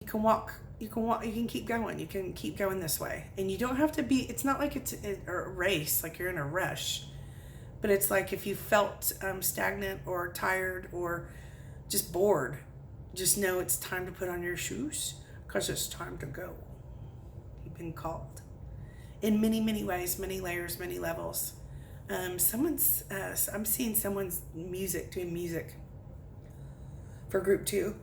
you can keep going. You can keep going this way. And you don't have to be, it's not like it's a race, like you're in a rush. But it's like if you felt stagnant or tired or just bored, just know it's time to put on your shoes because it's time to go. You've been called in many, many ways, many layers, many levels. I'm seeing someone's doing music for group 2.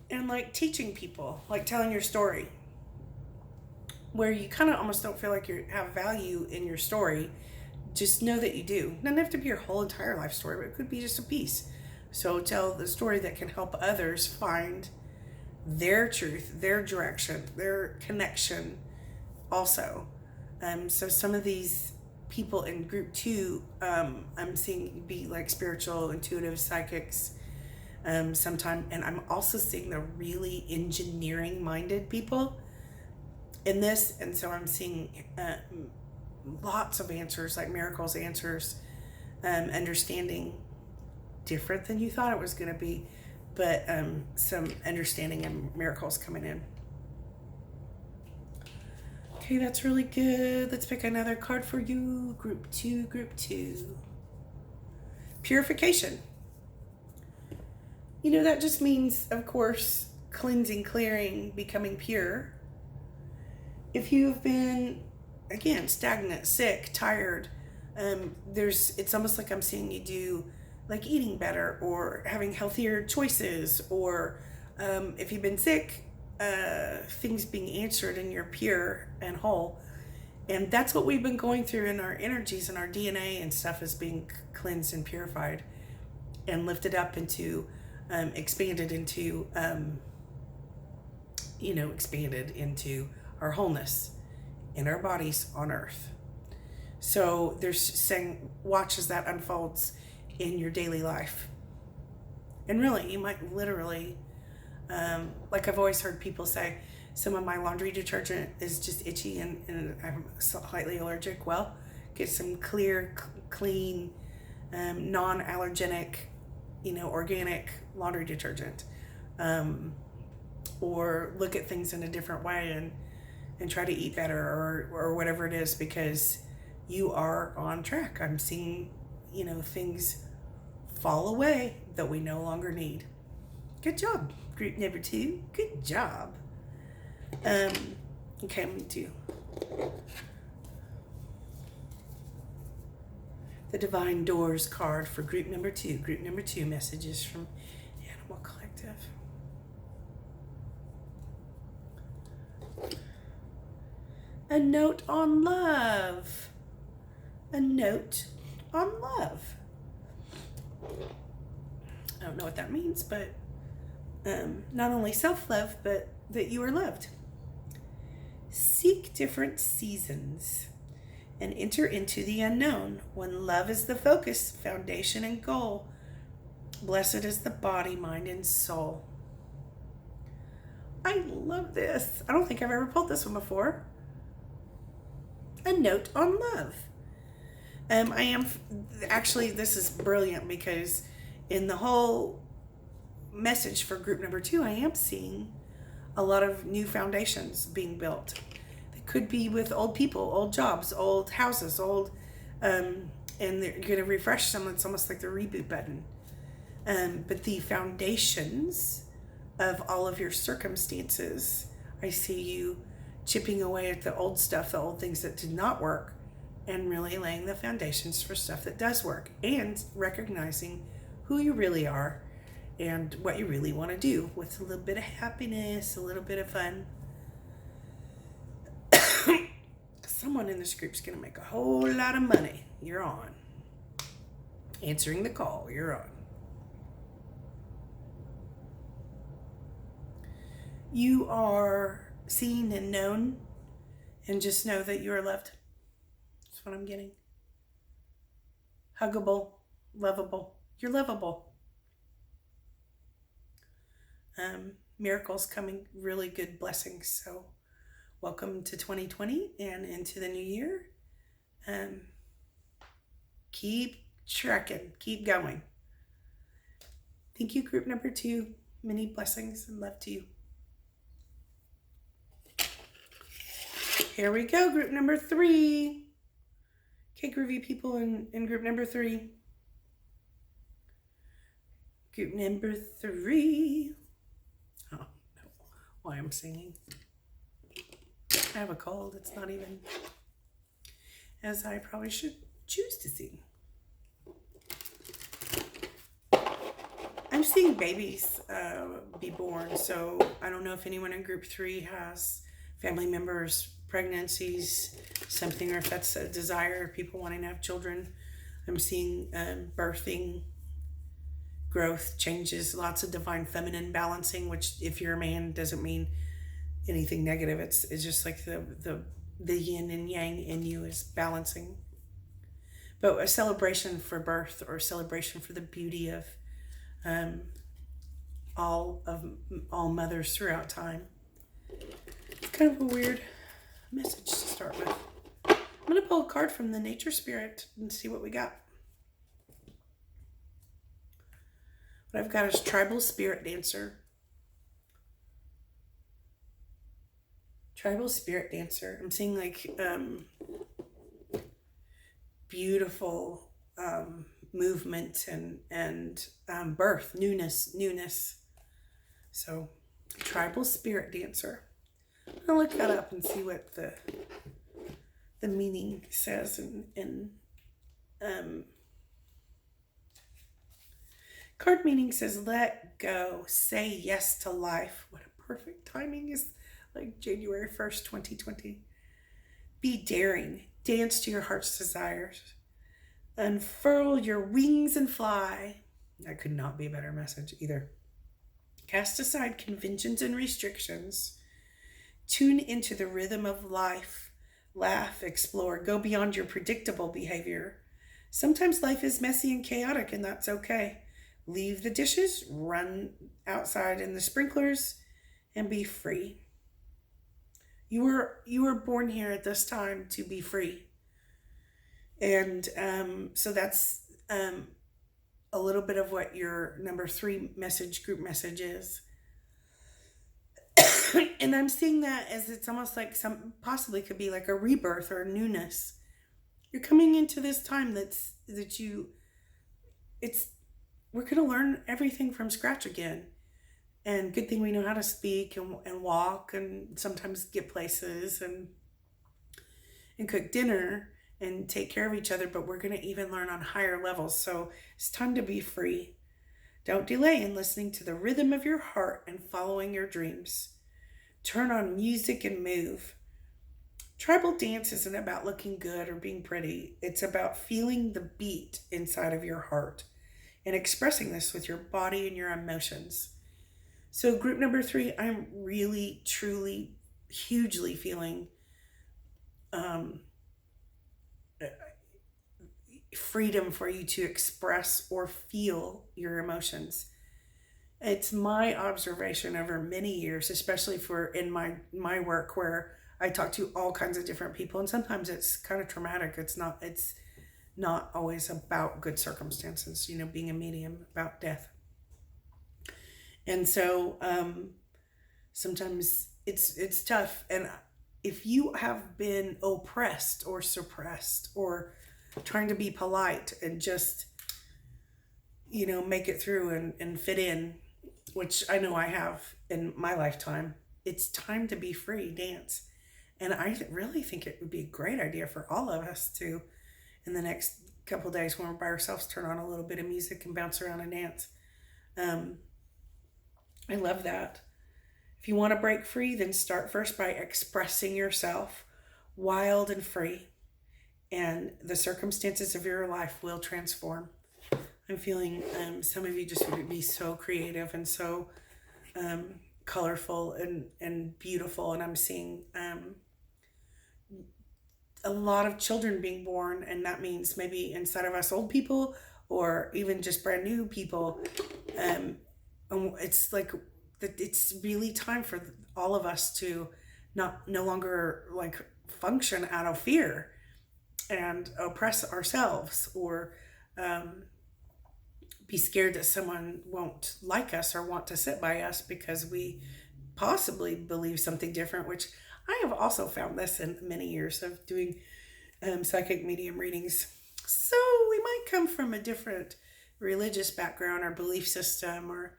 And like teaching people, like telling your story, where you kind of almost don't feel like you have value in your story. Just know that you do. It doesn't have to be your whole entire life story, but it could be just a piece. So tell the story that can help others find their truth, their direction, their connection also. So some of these people in group 2, I'm seeing be like spiritual, intuitive, psychics, sometime. And I'm also seeing the really engineering minded people in this. And so I'm seeing lots of answers, like miracles, answers, understanding different than you thought it was going to be, but some understanding and miracles coming in. Okay, that's really good. Let's pick another card for you. Group 2. Purification. That just means, of course, cleansing, clearing, becoming pure. If you've been, again, stagnant, sick, tired, it's almost like I'm seeing you do like eating better or having healthier choices, or if you've been sick, things being answered and you're pure and whole. And that's what we've been going through in our energies and our DNA and stuff, is being cleansed and purified and lifted up into, expanded into our wholeness in our bodies on earth. So there's saying, watch as that unfolds in your daily life. And really, you might literally, like I've always heard people say, some of my laundry detergent is just itchy and I'm slightly allergic. Well, get some clear, clean, non-allergenic, organic laundry detergent. Or look at things in a different way and try to eat better or whatever it is, because you are on track. I'm seeing, things fall away that we no longer need. Good job, group number 2. Good job. Okay, I'm going to do the Divine Doors card for group number 2. Group number 2, messages from Animal Collective. A note on love. A note on love. I don't know what that means, but not only self-love, but that you are loved. Seek different seasons and enter into the unknown when love is the focus, foundation, and goal. Blessed is the body, mind, and soul. I love this. I don't think I've ever pulled this one before. A note on love. This is brilliant, because in the whole message for group number 2, I am seeing a lot of new foundations being built. They could be with old people, old jobs, old houses, and they're going to refresh them. It's almost like the reboot button. But the foundations of all of your circumstances, I see you chipping away at the old stuff, the old things that did not work, and really laying the foundations for stuff that does work, and recognizing who you really are and what you really want to do with a little bit of happiness, a little bit of fun. Someone in this group is going to make a whole lot of money. You're on. Answering the call. You're on. You are seen and known, and just know that you are loved. That's what I'm getting. Huggable, lovable. You're lovable. Miracles coming, really good blessings. So welcome to 2020 and into the new year. Keep trekking, keep going. Thank you, group number 2. Many blessings and love to you. Here we go, group number 3. Okay, groovy people in group number 3. Group number 3. Oh, no. Why I'm singing. I have a cold. It's not even as I probably should choose to sing. I'm seeing babies be born, so I don't know if anyone in group 3 has family members, pregnancies, something, or if that's a desire, people wanting to have children. I'm seeing birthing, growth, changes, lots of divine feminine balancing, which if you're a man doesn't mean anything negative. It's just like the yin and yang in you is balancing. But a celebration for birth, or a celebration for the beauty of all mothers throughout time. It's kind of a weird message to start with. I'm going to pull a card from the nature spirit and see what we got. What I've got is tribal spirit dancer. Tribal spirit dancer. I'm seeing like beautiful movement and birth, newness. So, tribal spirit dancer. I'll look that up and see what the meaning says. And card meaning says, let go, say yes to life. What a perfect timing is, like January 1st, 2020. Be daring, dance to your heart's desires. Unfurl your wings and fly. That could not be a better message either. Cast aside conventions and restrictions. Tune into the rhythm of life. Laugh, explore, go beyond your predictable behavior. Sometimes life is messy and chaotic, and that's okay. Leave the dishes, run outside in the sprinklers, and be free. You were born here at this time to be free. And so that's a little bit of what your number 3 group message is. And I'm seeing that as it's almost like possibly could be like a rebirth or a newness. You're coming into this time we're going to learn everything from scratch again. And good thing we know how to speak and walk and sometimes get places and cook dinner and take care of each other, but we're going to even learn on higher levels. So it's time to be free. Don't delay in listening to the rhythm of your heart and following your dreams. Turn on music and move. Tribal dance isn't about looking good or being pretty. It's about feeling the beat inside of your heart and expressing this with your body and your emotions. So group number 3, I'm really, truly, hugely feeling freedom for you to express or feel your emotions. It's my observation over many years, especially in my work where I talk to all kinds of different people, and sometimes it's kind of traumatic. It's not always about good circumstances, being a medium, about death. And so sometimes it's tough. And if you have been oppressed or suppressed or trying to be polite and just, make it through and fit in, which I know I have in my lifetime, it's time to be free, dance. And I really think it would be a great idea for all of us to, in the next couple of days when we're by ourselves, turn on a little bit of music and bounce around and dance. I love that. If you want to break free, then start first by expressing yourself wild and free, and the circumstances of your life will transform. I'm feeling some of you just would be so creative and so colorful and beautiful, and I'm seeing a lot of children being born, and that means maybe inside of us old people or even just brand new people. It's like it's really time for all of us to no longer like function out of fear and oppress ourselves or be scared that someone won't like us or want to sit by us because we possibly believe something different, which I have also found this in many years of doing psychic medium readings. So we might come from a different religious background or belief system, or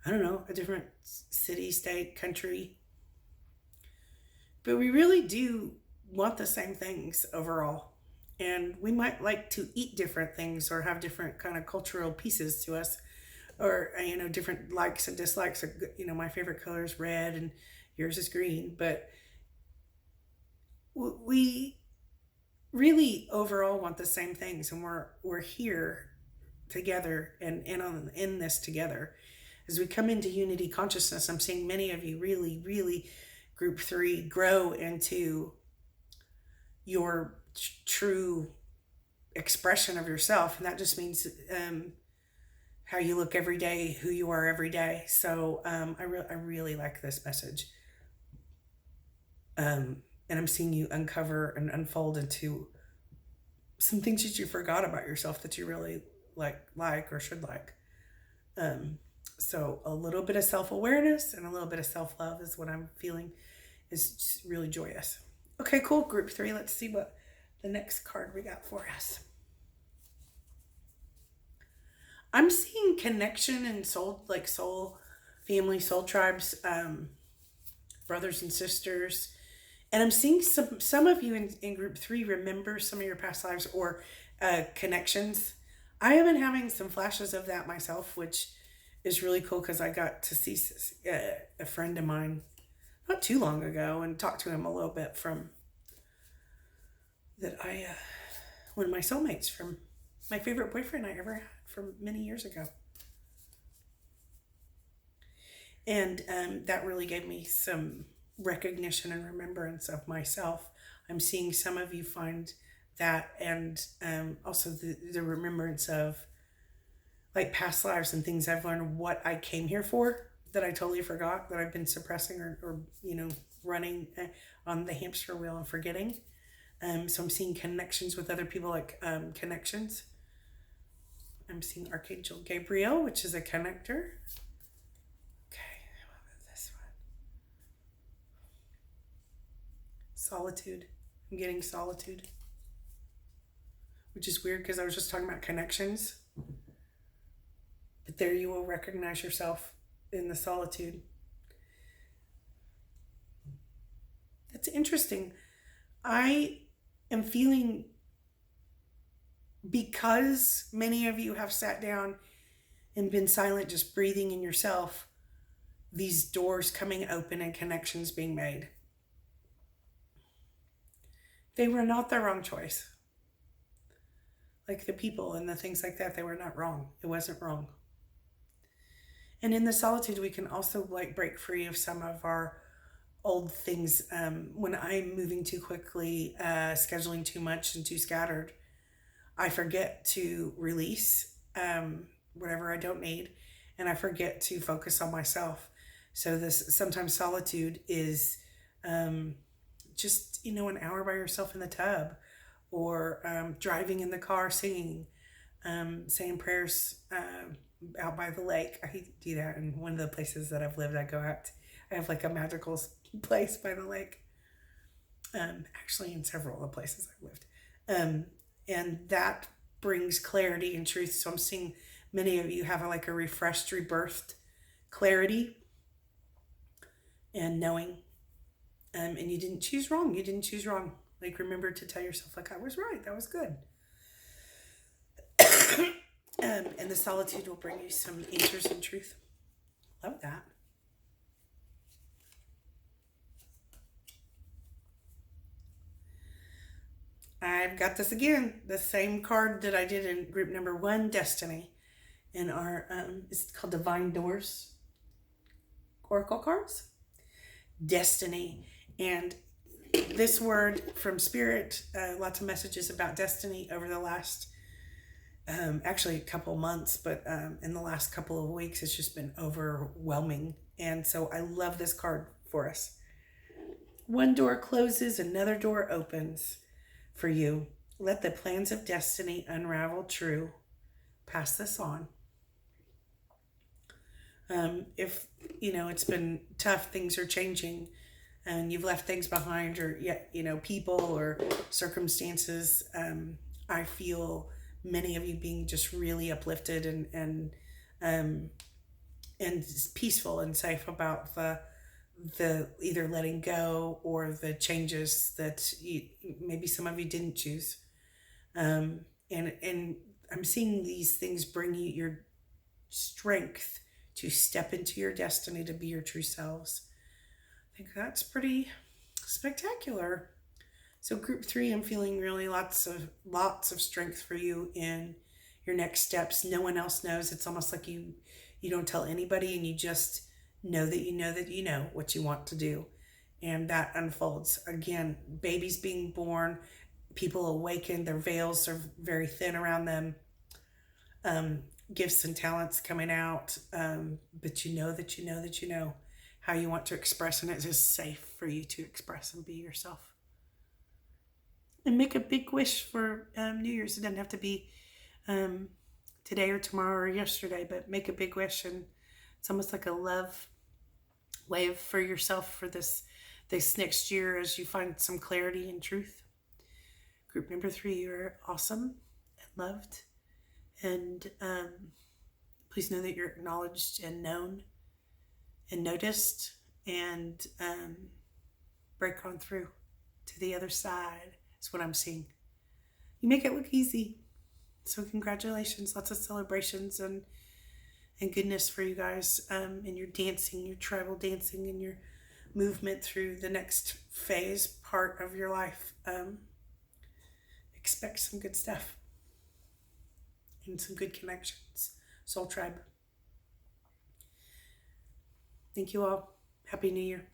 I don't know, a different city, state, country. But we really do want the same things overall. And we might like to eat different things or have different kind of cultural pieces to us, or different likes and dislikes. My favorite color is red and yours is green, but we really overall want the same things, and we're here together and in this together. As we come into unity consciousness, I'm seeing many of you really group 3 grow into your true expression of yourself, and that just means how you look every day, who you are every day. So I really like this message, and I'm seeing you uncover and unfold into some things that you forgot about yourself that you really like or should like. So a little bit of self-awareness and a little bit of self-love is what I'm feeling is just really joyous. Okay, cool. Group 3. Let's see what the next card we got for us. I'm seeing connection and soul family, soul tribes, brothers and sisters. And I'm seeing some of you in group 3 remember some of your past lives or connections. I have been having some flashes of that myself, which is really cool because I got to see a friend of mine not too long ago and talk to him a little bit from that one of my soulmates from my favorite boyfriend I ever had from many years ago. And that really gave me some recognition and remembrance of myself. I'm seeing some of you find that, and also the remembrance of past lives and things I've learned, what I came here for that I totally forgot, that I've been suppressing or running on the hamster wheel and forgetting. So I'm seeing connections with other people, connections. I'm seeing Archangel Gabriel, which is a connector. Okay, what about this one? Solitude. I'm getting solitude, which is weird because I was just talking about connections. But there you will recognize yourself in the solitude. That's interesting. I am feeling, because many of you have sat down and been silent, just breathing in yourself, these doors coming open and connections being made. They were not the wrong choice. Like the people and the things like that, they were not wrong. It wasn't wrong. And in the solitude, we can also break free of some of our old things. When I'm moving too quickly, scheduling too much and too scattered, I forget to release whatever I don't need, and I forget to focus on myself. So sometimes solitude is just an hour by yourself in the tub, or driving in the car, singing, saying prayers out by the lake. I hate to do that. In one of the places that I've lived, I have a magical place by the lake. Actually, in several of the places I've lived. And that brings clarity and truth. So I'm seeing many of you have a refreshed, rebirthed clarity and knowing. And you didn't choose wrong. You didn't choose wrong. Remember to tell yourself, I was right. That was good. And the solitude will bring you some answers and truth. Love that. I've got this again, the same card that I did in group number 1, Destiny. And it's called Divine Doors Oracle cards. Destiny. And this word from Spirit, lots of messages about destiny over the last, actually a couple months, but in the last couple of weeks, it's just been overwhelming. And so I love this card for us. One door closes, another door opens for you. Let the plans of destiny unravel true. Pass this on. If, it's been tough, things are changing, and you've left things behind, or yet, people or circumstances, I feel many of you being just really uplifted um, and peaceful and safe about the either letting go or the changes that maybe some of you didn't choose. And I'm seeing these things bring you your strength to step into your destiny to be your true selves. I think that's pretty spectacular. So group 3, I'm feeling really lots of strength for you in your next steps. No one else knows. It's almost like you don't tell anybody, and you just know that you know what you want to do. And that unfolds. Again, babies being born, people awaken, their veils are very thin around them. Gifts and talents coming out, but you know how you want to express, and it is safe for you to express and be yourself. And make a big wish for New Year's. It doesn't have to be um, today or tomorrow or yesterday, but make a big wish, and it's almost like a love wave for yourself for this next year as you find some clarity and truth. Group number 3, you're awesome and loved, and please know that you're acknowledged and known and noticed, and break on through to the other side is what I'm seeing. You make it look easy. So congratulations, lots of celebrations and goodness for you guys in your dancing, your tribal dancing, and your movement through the next phase part of your life. Expect some good stuff and some good connections. Soul Tribe. Thank you all. Happy New Year.